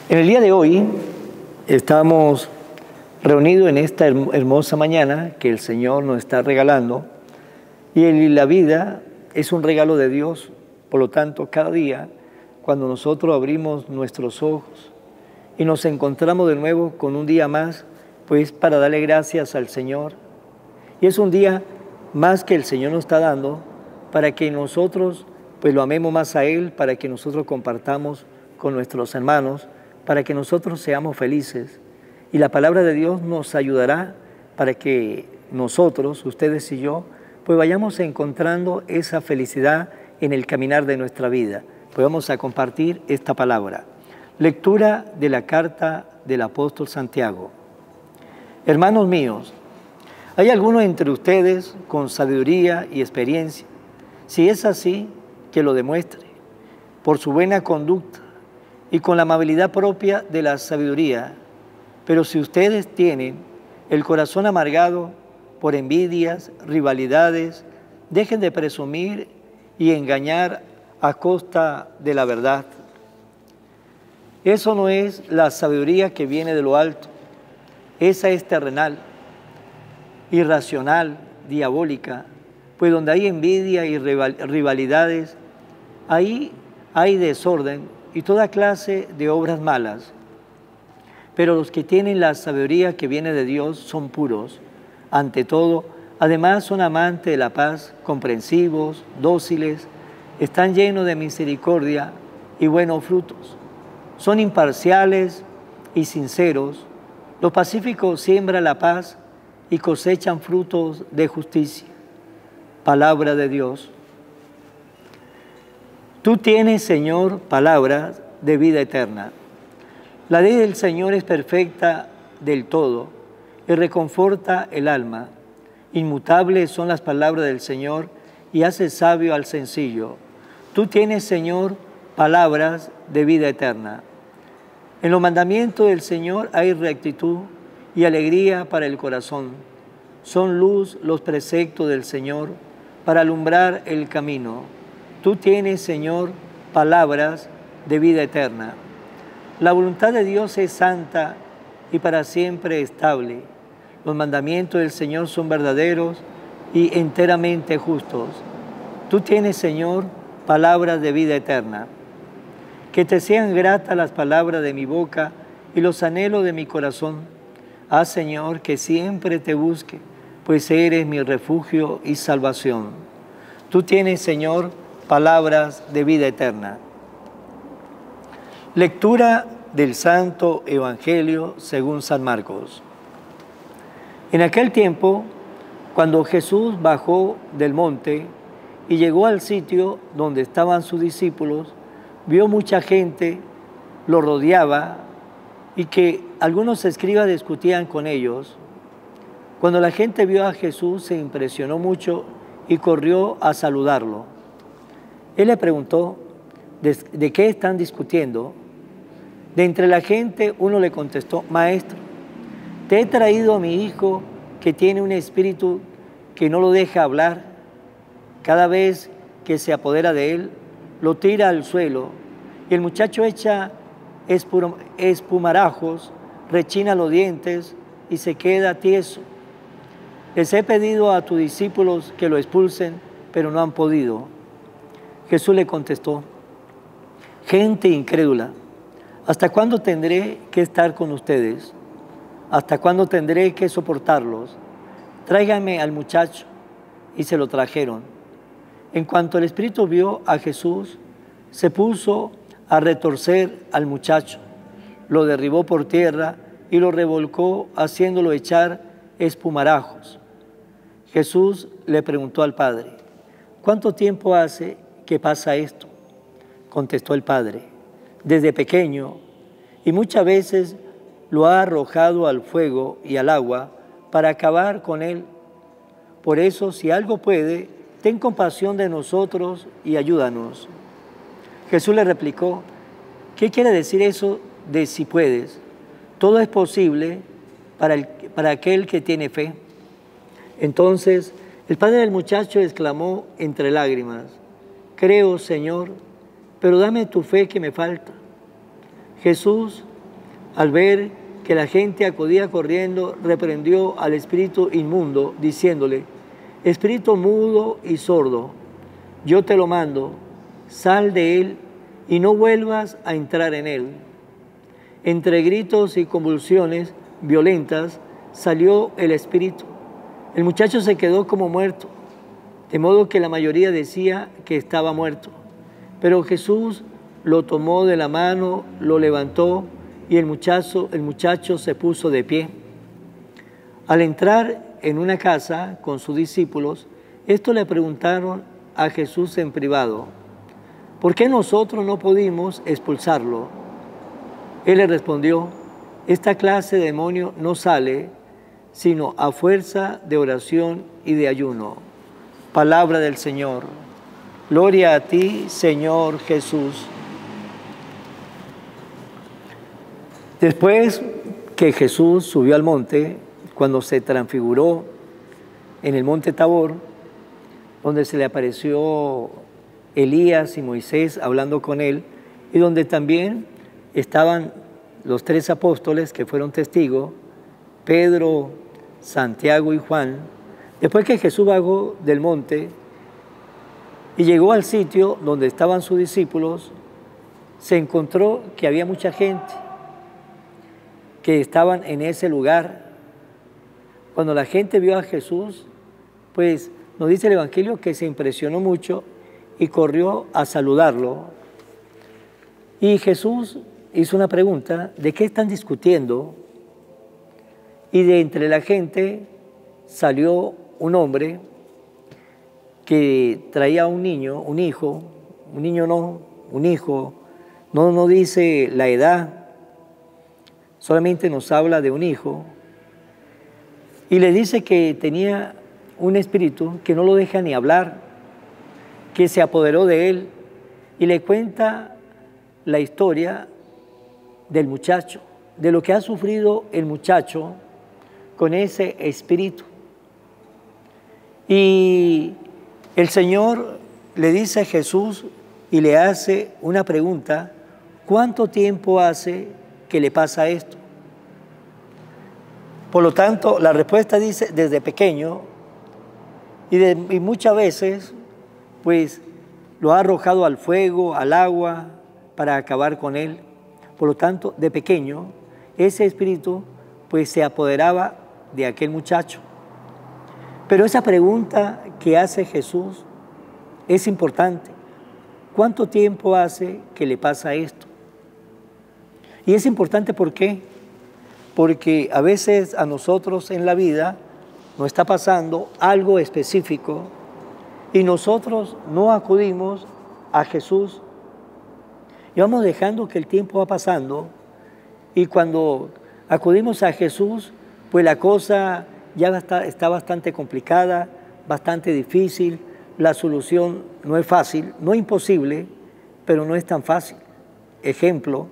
En el día de hoy estamos reunidos en esta hermosa mañana que el Señor nos está regalando, y la vida es un regalo de Dios. Por lo tanto, cada día cuando nosotros abrimos nuestros ojos y nos encontramos de nuevo con un día más, pues para darle gracias al Señor. Y es un día más que el Señor nos está dando para que nosotros pues lo amemos más a Él, para que nosotros compartamos con nuestros hermanos, para que nosotros seamos felices. Y la palabra de Dios nos ayudará para que nosotros, ustedes y yo, pues vayamos encontrando esa felicidad en el caminar de nuestra vida. Pues vamos a compartir esta palabra. Lectura de la carta del apóstol Santiago. Hermanos míos, ¿hay alguno entre ustedes con sabiduría y experiencia? Si es así, que lo demuestre por su buena conducta y con la amabilidad propia de la sabiduría. Pero si ustedes tienen el corazón amargado por envidias, rivalidades, dejen de presumir y engañar a costa de la verdad. Eso no es la sabiduría que viene de lo alto. Esa es terrenal, irracional, diabólica, pues donde hay envidia y rivalidades, ahí hay desorden y toda clase de obras malas. Pero los que tienen la sabiduría que viene de Dios son puros. Ante todo, además son amantes de la paz, comprensivos, dóciles, están llenos de misericordia y buenos frutos. Son imparciales y sinceros. Los pacíficos siembran la paz y cosechan frutos de justicia. Palabra de Dios. Tú tienes, Señor, palabras de vida eterna. La ley del Señor es perfecta del todo y reconforta el alma. Inmutables son las palabras del Señor y hace sabio al sencillo. Tú tienes, Señor, palabras de vida eterna. En los mandamientos del Señor hay rectitud y alegría para el corazón. Son luz los preceptos del Señor para alumbrar el camino. Tú tienes, Señor, palabras de vida eterna. La voluntad de Dios es santa y para siempre estable. Los mandamientos del Señor son verdaderos y enteramente justos. Tú tienes, Señor, palabras de vida eterna. Que te sean gratas las palabras de mi boca y los anhelos de mi corazón. Haz, Señor, que siempre te busque, pues eres mi refugio y salvación. Tú tienes, Señor, palabras de vida eterna. Lectura del Santo Evangelio según San Marcos. En aquel tiempo, cuando Jesús bajó del monte y llegó al sitio donde estaban sus discípulos, vio mucha gente, lo rodeaba y que algunos escribas discutían con ellos. Cuando la gente vio a Jesús, se impresionó mucho y corrió a saludarlo. Él le preguntó, ¿de qué están discutiendo? De entre la gente uno le contestó, Maestro, te he traído a mi hijo que tiene un espíritu que no lo deja hablar. Cada vez que se apodera de él, lo tira al suelo y el muchacho echa espumarajos, rechina los dientes y se queda tieso. Les he pedido a tus discípulos que lo expulsen, pero no han podido. Jesús le contestó, gente incrédula, ¿hasta cuándo tendré que estar con ustedes? ¿Hasta cuándo tendré que soportarlos? Tráiganme al muchacho. Y se lo trajeron. En cuanto el espíritu vio a Jesús, se puso a retorcer al muchacho, lo derribó por tierra y lo revolcó, haciéndolo echar espumarajos. Jesús le preguntó al padre, ¿cuánto tiempo hace que pasa esto? Contestó el padre, desde pequeño, y muchas veces lo ha arrojado al fuego y al agua para acabar con él. Por eso, si algo puede, ten compasión de nosotros y ayúdanos. Jesús le replicó, ¿qué quiere decir eso de si puedes? Todo es posible para aquel que tiene fe. Entonces, el padre del muchacho exclamó entre lágrimas, creo, Señor, pero dame tu fe que me falta. Jesús Al ver que la gente acudía corriendo, reprendió al espíritu inmundo, diciéndole: espíritu mudo y sordo, yo te lo mando, sal de él y no vuelvas a entrar en él. Entre gritos y convulsiones violentas salió el espíritu. El muchacho se quedó como muerto, de modo que la mayoría decía que estaba muerto. Pero Jesús lo tomó de la mano, lo levantó y el muchacho se puso de pie. Al entrar en una casa con sus discípulos, estos le preguntaron a Jesús en privado: ¿por qué nosotros no pudimos expulsarlo? Él le respondió: esta clase de demonio no sale sino a fuerza de oración y de ayuno. Palabra del Señor. Gloria a ti, Señor Jesús. Después que Jesús subió al monte, cuando se transfiguró en el monte Tabor, donde se le apareció Elías y Moisés hablando con él, y donde también estaban los 3 apóstoles que fueron testigos, Pedro, Santiago y Juan. Después que Jesús bajó del monte y llegó al sitio donde estaban sus discípulos, se encontró que había mucha gente que estaban en ese lugar. Cuando la gente vio a Jesús, pues nos dice el Evangelio que se impresionó mucho y corrió a saludarlo. Y Jesús hizo una pregunta: ¿de qué están discutiendo? Y de entre la gente salió un hombre que traía un niño, un hijo, un hijo, no dice la edad, solamente nos habla de un hijo, y le dice que tenía un espíritu que no lo deja ni hablar, que se apoderó de él, y le cuenta la historia del muchacho, de lo que ha sufrido el muchacho con ese espíritu. Y el Señor le dice a Jesús y le hace una pregunta: ¿cuánto tiempo hace que le pasa esto? Por lo tanto, la respuesta dice: desde pequeño, y muchas veces pues lo ha arrojado al fuego, al agua, para acabar con él. Por lo tanto, de pequeño, ese espíritu pues se apoderaba de aquel muchacho. Pero esa pregunta que hace Jesús es importante: ¿cuánto tiempo hace que le pasa esto? Y es importante, ¿por qué? Porque a veces a nosotros en la vida nos está pasando algo específico y nosotros no acudimos a Jesús. Y vamos dejando que el tiempo va pasando, y cuando acudimos a Jesús, pues la cosa ya está bastante complicada, bastante difícil. La solución no es fácil, no imposible, pero no es tan fácil. Ejemplo: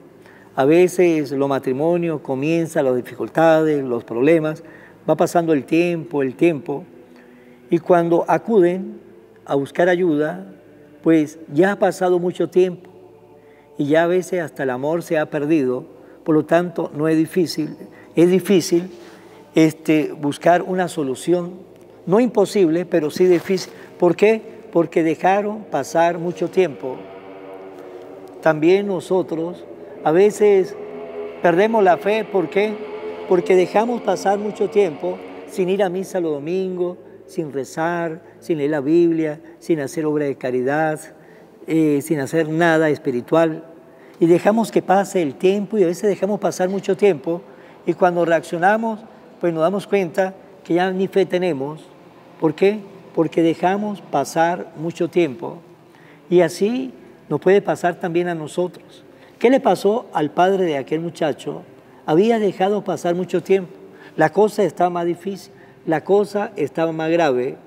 a veces los matrimonios comienzan las dificultades, los problemas, va pasando el tiempo, y cuando acuden a buscar ayuda, pues ya ha pasado mucho tiempo, y ya a veces hasta el amor se ha perdido. Por lo tanto, es difícil buscar una solución, no imposible, pero sí difícil. ¿Por qué? Porque dejaron pasar mucho tiempo. También nosotros a veces perdemos la fe. ¿Por qué? Porque dejamos pasar mucho tiempo sin ir a misa los domingos, sin rezar, sin leer la Biblia, sin hacer obra de caridad, sin hacer nada espiritual. Y dejamos que pase el tiempo, y a veces dejamos pasar mucho tiempo, y cuando reaccionamos, pues nos damos cuenta que ya ni fe tenemos. ¿Por qué? Porque dejamos pasar mucho tiempo. Y así nos puede pasar también a nosotros. ¿Qué le pasó al padre de aquel muchacho? Había dejado pasar mucho tiempo. La cosa estaba más difícil, la cosa estaba más grave,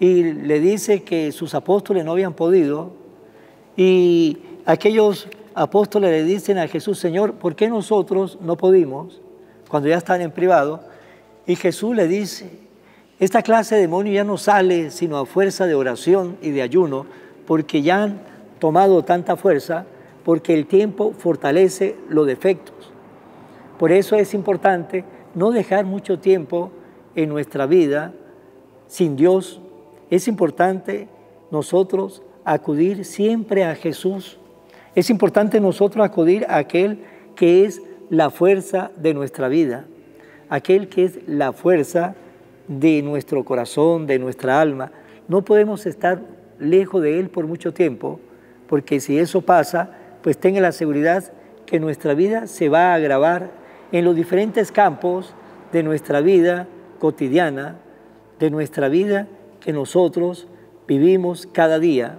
y le dice que sus apóstoles no habían podido, y aquellos apóstoles le dicen a Jesús: Señor, ¿por qué nosotros no pudimos? Cuando ya están en privado. Y Jesús le dice: esta clase de demonio ya no sale sino a fuerza de oración y de ayuno, porque ya han tomado tanta fuerza, porque el tiempo fortalece los defectos. Por eso es importante no dejar mucho tiempo en nuestra vida sin Dios. Es importante nosotros acudir siempre a Jesús. Es importante nosotros acudir a aquel que es la fuerza de nuestra vida, aquel que es la fuerza de nuestro corazón, de nuestra alma. No podemos estar lejos de Él por mucho tiempo, porque si eso pasa, pues tenga la seguridad que nuestra vida se va a agravar en los diferentes campos de nuestra vida cotidiana, de nuestra vida que nosotros vivimos cada día.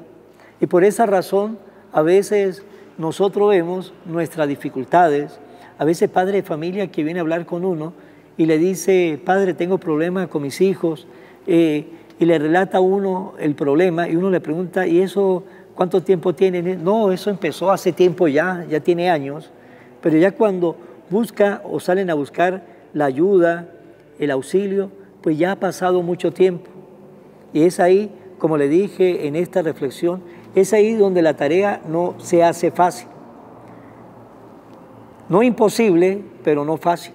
Y por esa razón, a veces nosotros vemos nuestras dificultades. A veces padre de familia que viene a hablar con uno y le dice, padre, tengo problemas con mis hijos, y le relata a uno el problema y uno le pregunta, ¿y eso cuánto tiempo tiene? No, eso empezó hace tiempo ya tiene años, pero ya cuando busca o salen a buscar la ayuda, el auxilio, pues ya ha pasado mucho tiempo. Y es ahí, como le dije en esta reflexión, es ahí donde la tarea no se hace fácil. No imposible, pero no fácil.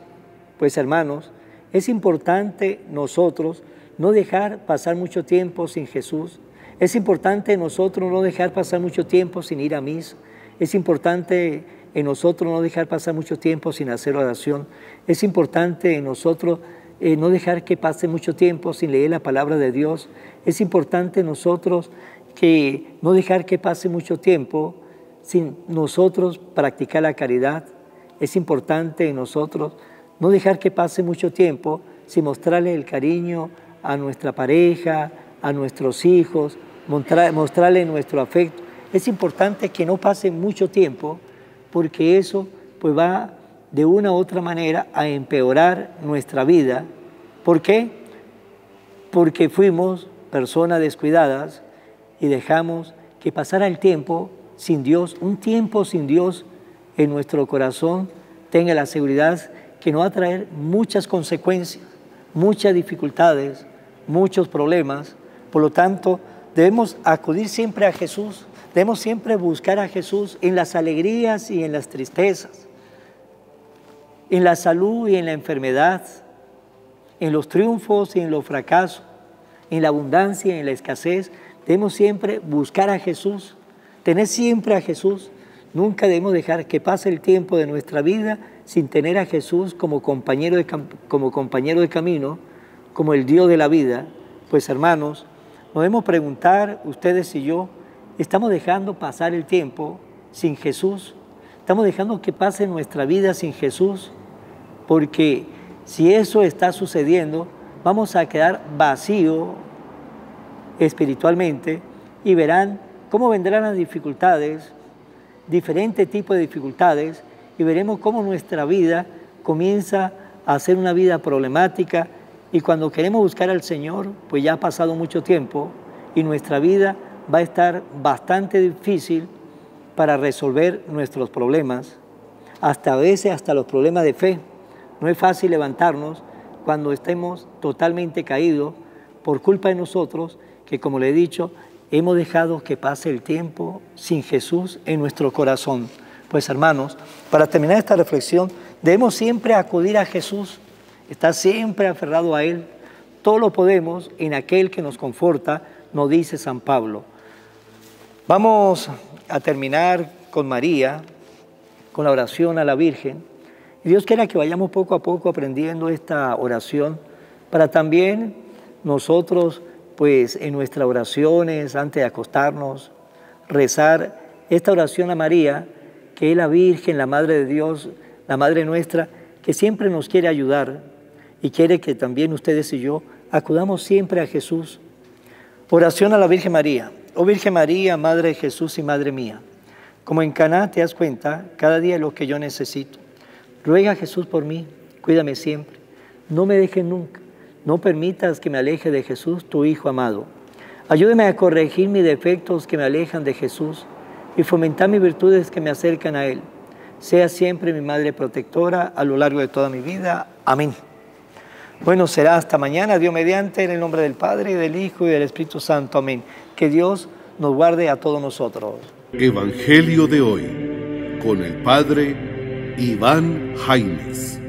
Pues hermanos, es importante nosotros no dejar pasar mucho tiempo sin Jesús. Es importante nosotros no dejar pasar mucho tiempo sin ir a misa. Es importante en nosotros no dejar pasar mucho tiempo sin hacer oración. Es importante en nosotros no dejar que pase mucho tiempo sin leer la palabra de Dios. Es importante en nosotros que no dejar que pase mucho tiempo sin nosotros practicar la caridad. Es importante en nosotros no dejar que pase mucho tiempo sin mostrarle el cariño a nuestra pareja, a nuestros hijos, mostrarle nuestro afecto. Es importante que no pase mucho tiempo porque eso pues va de una u otra manera a empeorar nuestra vida. ¿Por qué? Porque fuimos personas descuidadas y dejamos que pasara el tiempo sin Dios. Un tiempo sin Dios en nuestro corazón, tenga la seguridad que nos va a traer muchas consecuencias, muchas dificultades, muchos problemas. Por lo tanto, debemos acudir siempre a Jesús, debemos siempre buscar a Jesús en las alegrías y en las tristezas, en la salud y en la enfermedad, en los triunfos y en los fracasos, en la abundancia y en la escasez. Debemos siempre buscar a Jesús, tener siempre a Jesús. Nunca debemos dejar que pase el tiempo de nuestra vida sin tener a Jesús como compañero de camino, como el Dios de la vida. Pues hermanos, nos debemos preguntar, ustedes y yo, ¿estamos dejando pasar el tiempo sin Jesús? ¿Estamos dejando que pase nuestra vida sin Jesús? Porque si eso está sucediendo, vamos a quedar vacíos espiritualmente y verán cómo vendrán las dificultades, diferentes tipos de dificultades, y veremos cómo nuestra vida comienza a ser una vida problemática, y cuando queremos buscar al Señor, pues ya ha pasado mucho tiempo y nuestra vida va a estar bastante difícil para resolver nuestros problemas, a veces hasta los problemas de fe. No es fácil levantarnos cuando estemos totalmente caídos por culpa de nosotros, que como le he dicho, hemos dejado que pase el tiempo sin Jesús en nuestro corazón. Pues hermanos, para terminar esta reflexión, debemos siempre acudir a Jesús, estar siempre aferrado a Él. Todo lo podemos en aquel que nos conforta, nos dice San Pablo. Vamos a terminar con María, con la oración a la Virgen. Y Dios quiera que vayamos poco a poco aprendiendo esta oración para también nosotros, pues en nuestras oraciones, antes de acostarnos, rezar esta oración a María, que es la Virgen, la Madre de Dios, la Madre nuestra, que siempre nos quiere ayudar y quiere que también ustedes y yo acudamos siempre a Jesús. Oración a la Virgen María. Oh Virgen María, Madre de Jesús y Madre mía, como en Caná te das cuenta cada día lo que yo necesito. Ruega a Jesús por mí, cuídame siempre, no me dejes nunca, no permitas que me aleje de Jesús, tu Hijo amado. Ayúdame a corregir mis defectos que me alejan de Jesús y fomentar mis virtudes que me acercan a Él. Sea siempre mi Madre protectora a lo largo de toda mi vida. Amén. Bueno, será hasta mañana, Dios mediante, en el nombre del Padre, del Hijo y del Espíritu Santo. Amén. Que Dios nos guarde a todos nosotros. Evangelio de hoy, con el Padre Iván Jaimes.